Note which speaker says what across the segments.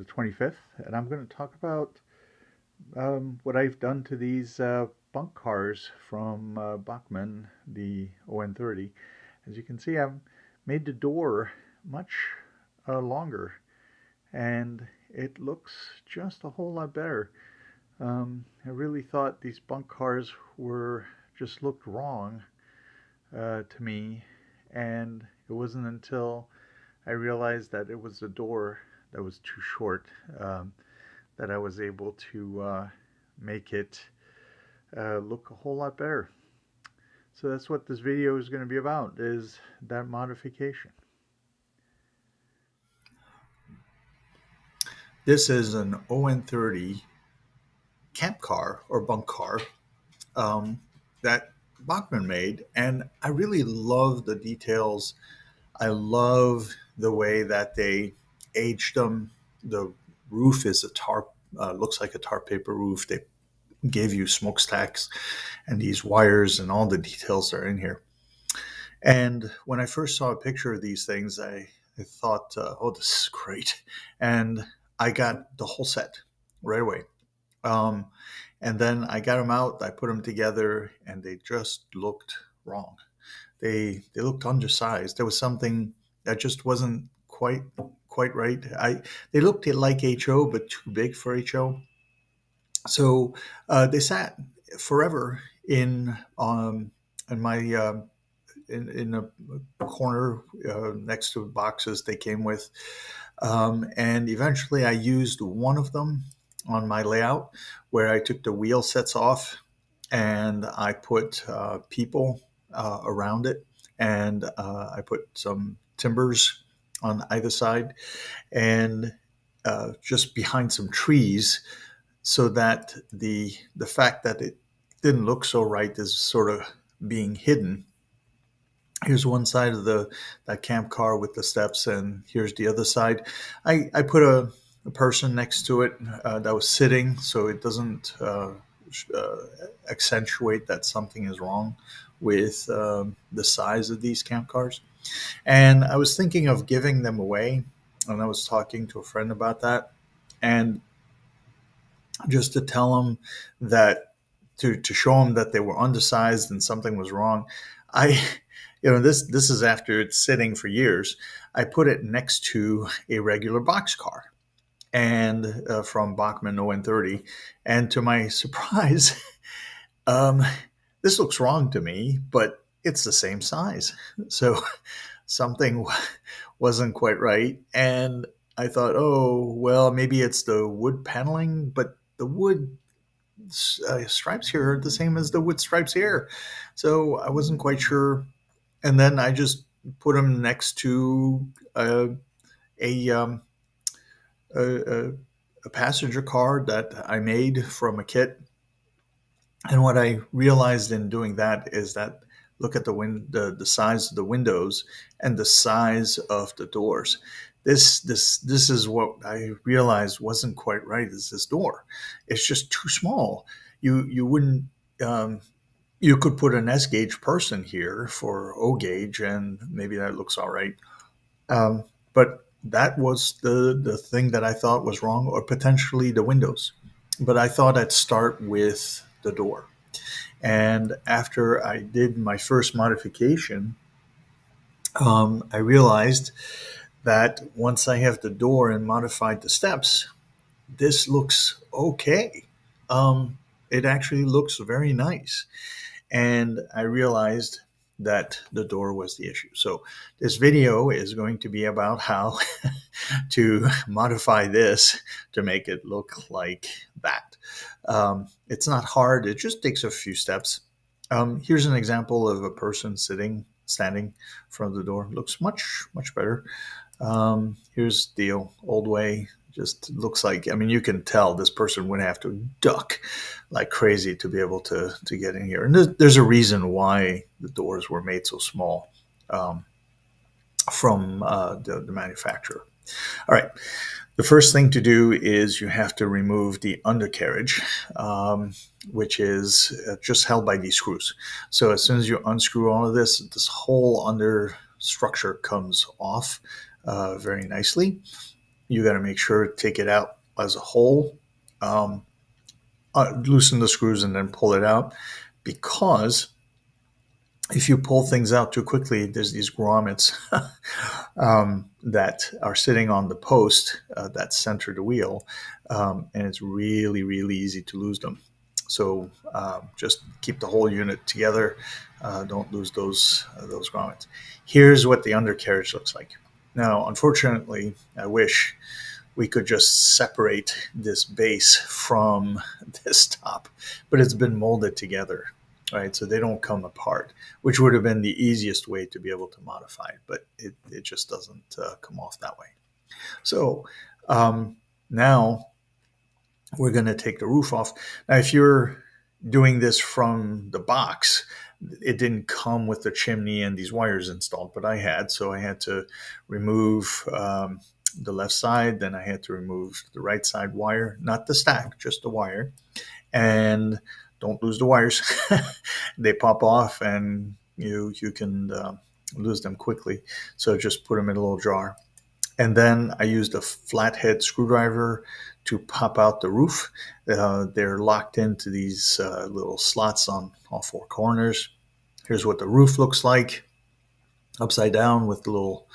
Speaker 1: the 25th, and I'm going to talk about what I've done to these bunk cars from Bachmann, the ON30. As you can see, I've made the door much longer, and it looks just a whole lot better. I really thought these bunk cars were just looked wrong to me, and it wasn't until I realized that it was the door that was too short that I was able to make it look a whole lot better. So that's what this video is going to be about, is that modification.
Speaker 2: This is an ON30 camp car or bunk car that Bachmann made, and I really love the details. I love the way that they aged them. The roof is a tarp, looks like a tarp paper roof. They gave you smokestacks and these wires and all the details are in here. And when I first saw a picture of these things, I thought, oh, this is great. And I got the whole set right away. Um, and then I got them out, I put them together, and they just looked wrong. They looked undersized. There was something that just wasn't quite right. They looked like HO, but too big for HO. So they sat forever in my in a corner next to boxes they came with, and eventually I used one of them on my layout where I took the wheel sets off and I put people around it, and I put some timbers on either side and just behind some trees, so that the fact that it didn't look so right is sort of being hidden. Here's one side of that camp car with the steps, and here's the other side. I put a person next to it that was sitting, so it doesn't accentuate that something is wrong with the size of these camp cars. And I was thinking of giving them away, and I was talking to a friend about that, and just to tell them that to show them that they were undersized and something was wrong. This is after it's sitting for years. I put it next to a regular box car, and from Bachmann ON30, and to my surprise, um, this looks wrong to me, but it's the same size. So something wasn't quite right, and I thought, oh well, maybe it's the wood paneling, but the wood stripes here are the same as the wood stripes here. So I wasn't quite sure. And then I just put them next to a, um, a, a passenger car that I made from a kit. And what I realized in doing that is that look at the size of the windows and the size of the doors. This is what I realized wasn't quite right. Is this door? It's just too small. You wouldn't. You could put an S gauge person here for O gauge, and maybe that looks all right. But that was the thing that I thought was wrong, or potentially the windows. But I thought I'd start with the door. And after I did my first modification, I realized that once I have the door and modified the steps, this looks okay. It actually looks very nice. And I realized that the door was the issue. So this video is going to be about how to modify this to make it look like that. It's not hard. It just takes a few steps. Here's an example of a person standing in front of the door. Looks much better. Here's the old way. Just looks like, I mean, you can tell this person would have to duck like crazy to be able to get in here. And there's a reason why the doors were made so small from the manufacturer. All right. The first thing to do is you have to remove the undercarriage, which is just held by these screws. So as soon as you unscrew all of this whole under structure comes off very nicely. you got to make sure to take it out as a whole, um, loosen the screws and then pull it out, because if you pull things out too quickly, there's these grommets that are sitting on the post that center the wheel, and it's really, really easy to lose them. So just keep the whole unit together. Don't lose those grommets. Here's what the undercarriage looks like. Now, unfortunately, I wish we could just separate this base from this top, but it's been molded together, right? So they don't come apart, which would have been the easiest way to be able to modify it, but it just doesn't come off that way. So now we're going to take the roof off. Now, if you're doing this from the box, it didn't come with the chimney and these wires installed, but I had. So I had to remove the left side, then I had to remove the right side wire, not the stack, just the wire. And don't lose the wires. They pop off and you can lose them quickly. So just put them in a little jar. And then I used a flathead screwdriver to pop out the roof. They're locked into these little slots on all four corners. Here's what the roof looks like, upside down with little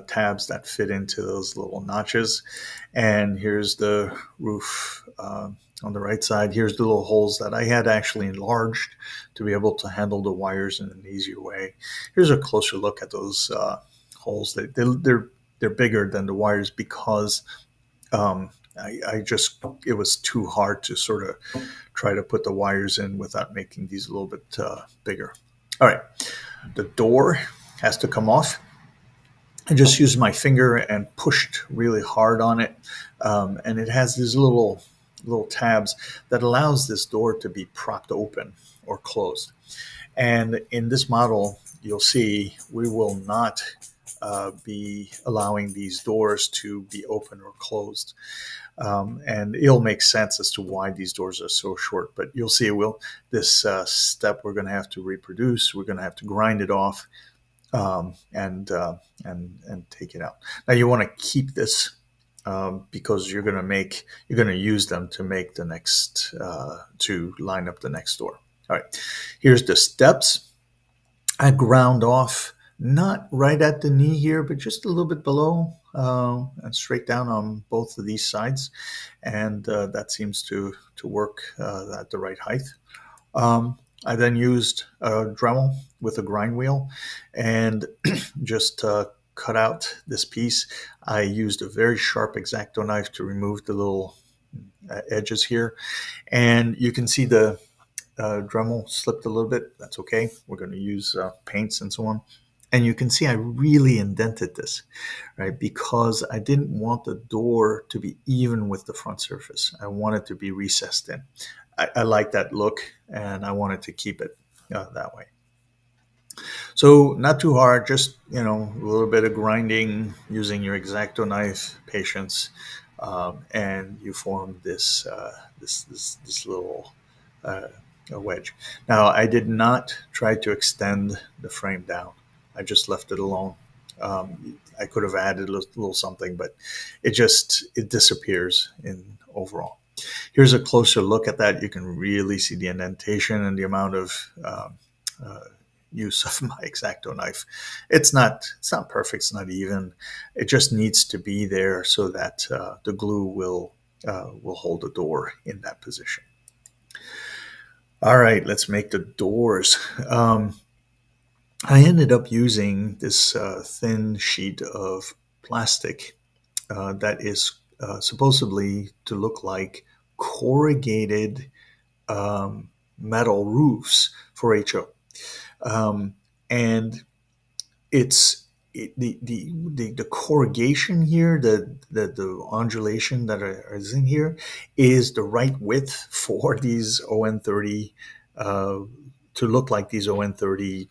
Speaker 2: tabs that fit into those little notches. And here's the roof on the right side. Here's the little holes that I had actually enlarged to be able to handle the wires in an easier way. Here's a closer look at those holes. They're bigger than the wires because it was too hard to sort of try to put the wires in without making these a little bit bigger. All right, the door has to come off. I just used my finger and pushed really hard on it, and it has these little tabs that allows this door to be propped open or closed. And in this model, you'll see we will not be allowing these doors to be open or closed. And it'll make sense as to why these doors are so short, but you'll see this step we're going to have to reproduce. We're going to have to grind it off and take it out. Now you want to keep this because you're going to use them to make the next to line up the next door. All right, here's the steps. I ground off, not right at the knee here, but just a little bit below and straight down on both of these sides. And that seems to work at the right height. I then used a Dremel with a grind wheel and just cut out this piece. I used a very sharp X-Acto knife to remove the little edges here. And you can see the Dremel slipped a little bit. That's okay. We're going to use paints and so on. And you can see I really indented this, right? Because I didn't want the door to be even with the front surface. I want it to be recessed in. I like that look, and I wanted to keep it that way. So not too hard, just a little bit of grinding using your X-Acto knife, patience, and you form this little wedge. Now I did not try to extend the frame down. I just left it alone. I could have added a little something, but it disappears in overall. Here's a closer look at that. You can really see the indentation and the amount of use of my X-Acto knife. It's not perfect. It's not even. It just needs to be there so that the glue will hold the door in that position. All right, let's make the doors. I ended up using this thin sheet of plastic that is supposedly to look like corrugated metal roofs for HO. And the corrugation here, the undulation that is in here is the right width for these ON30 to look like these ON30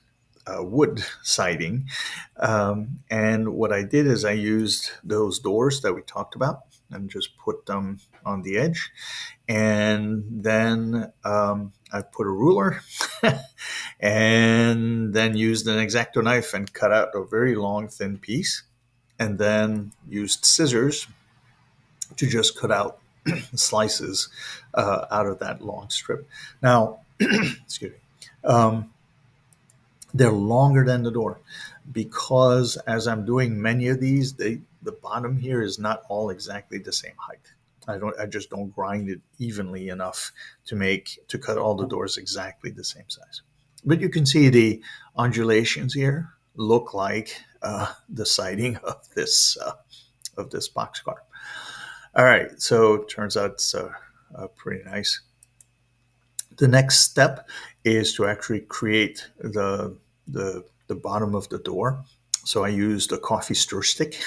Speaker 2: wood siding. And what I did is I used those doors that we talked about and just put them on the edge. And then I put a ruler and then used an X-Acto knife and cut out a very long, thin piece. And then used scissors to just cut out slices out of that long strip. Now, excuse me, um, they're longer than the door because as I'm doing many of these, the bottom here is not all exactly the same height. I just don't grind it evenly enough to cut all the doors exactly the same size. But you can see the undulations here look like the siding of this boxcar. All right, so it turns out it's pretty nice. The next step is to actually create the bottom of the door. So I used a coffee stir stick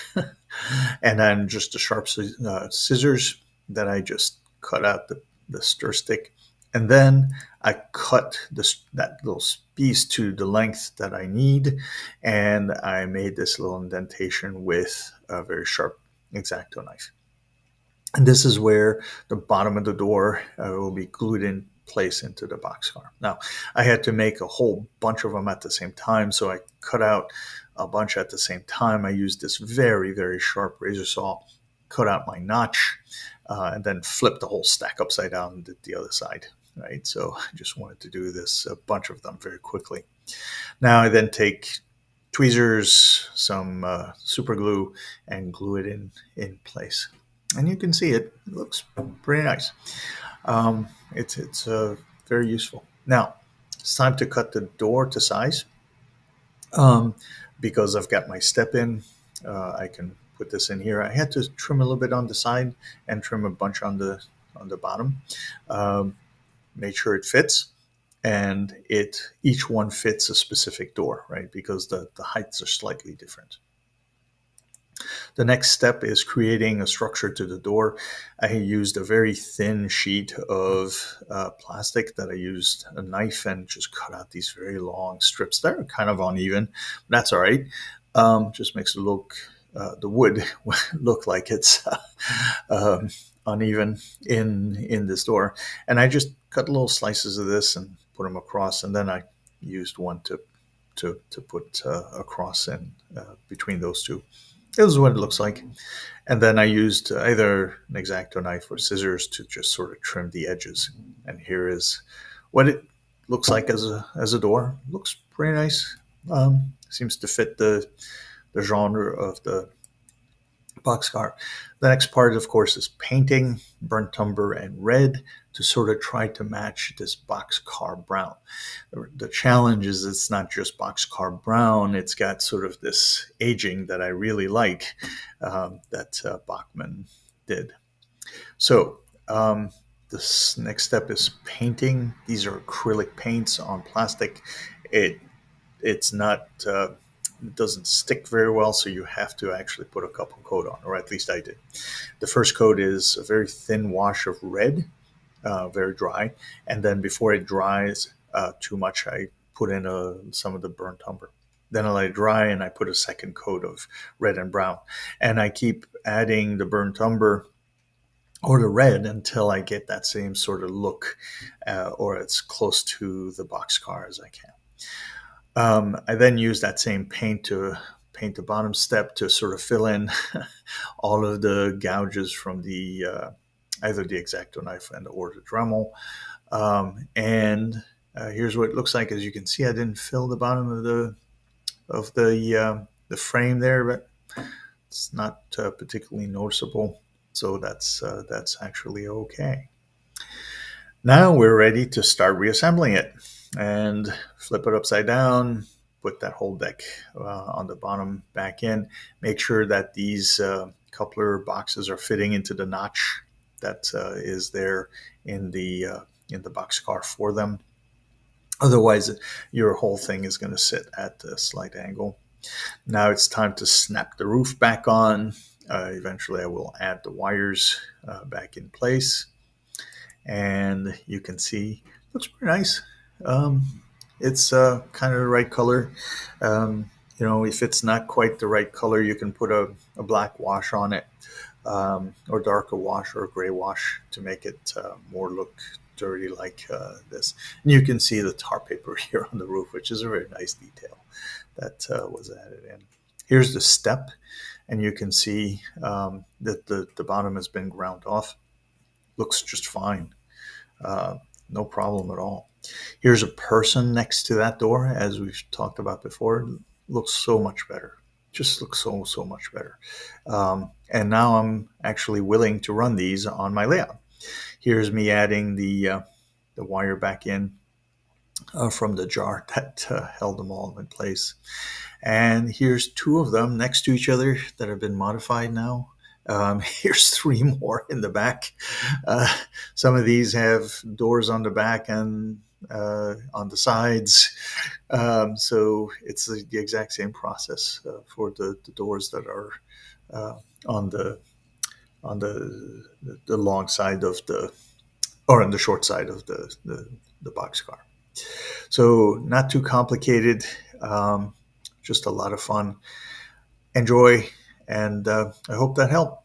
Speaker 2: and then just the sharp scissors that I just cut out the stir stick. And then I cut that little piece to the length that I need. And I made this little indentation with a very sharp X-Acto knife. And this is where the bottom of the door will be glued in place into the boxcar. Now, I had to make a whole bunch of them at the same time, so I cut out a bunch at the same time. I used this very, very sharp razor saw, cut out my notch, and then flipped the whole stack upside down and did the other side, right? So I just wanted to do this, a bunch of them very quickly. Now I then take tweezers, some super glue, and glue it in place. And you can see it looks pretty nice. It's very useful. Now, it's time to cut the door to size. Because I've got my step in, I can put this in here. I had to trim a little bit on the side and trim a bunch on the bottom. Make sure it fits, and each one fits a specific door, right? Because the heights are slightly different. The next step is creating a structure to the door. I used a very thin sheet of plastic that I used a knife and just cut out these very long strips. They're kind of uneven, but that's all right. Just makes it look, the wood look like it's uneven in this door. And I just cut little slices of this and put them across, and then I used one to put across in between those two. This is what it looks like. And then I used either an X-Acto knife or scissors to just sort of trim the edges. And here is what it looks like as a door. Looks pretty nice. Seems to fit the genre of the boxcar. The next part, of course, is painting burnt umber and red to sort of try to match this boxcar brown. The challenge is it's not just boxcar brown, it's got sort of this aging that I really like that Bachmann did. So this next step is painting. These are acrylic paints on plastic. It's not it doesn't stick very well, so you have to actually put a couple coat on, or at least I did. The first coat is a very thin wash of red, very dry, and then before it dries too much, I put in some of the burnt umber. Then I let it dry, and I put a second coat of red and brown, and I keep adding the burnt umber or the red until I get that same sort of look, or as close to the boxcar as I can. I then use that same paint to paint the bottom step to sort of fill in all of the gouges from the either the X-Acto knife or the Dremel. And here's what it looks like. As you can see, I didn't fill the bottom of the frame there, but it's not particularly noticeable. So that's actually okay. Now we're ready to start reassembling it. And flip it upside down, put that whole deck on the bottom back in. Make sure that these coupler boxes are fitting into the notch that is there in the boxcar for them. Otherwise, your whole thing is going to sit at a slight angle. Now it's time to snap the roof back on. Eventually, I will add the wires back in place. And you can see, it looks pretty nice. It's kind of the right color. If it's not quite the right color, you can put a black wash on it, or darker wash or gray wash to make it more look dirty like this. And you can see the tar paper here on the roof, which is a very nice detail that was added in. Here's the step, and you can see that the bottom has been ground off. Looks just fine. No problem at all. Here's a person next to that door, as we've talked about before. Looks so much better. Just looks so much better. And now I'm actually willing to run these on my layout. Here's me adding the wire back in from the jar that held them all in place. And here's two of them next to each other that have been modified now. Here's three more in the back. Some of these have doors on the back and on the sides. So it's the exact same process for the doors that are on the long side of the, or on the short side of the boxcar. So not too complicated, just a lot of fun. Enjoy, and I hope that helped.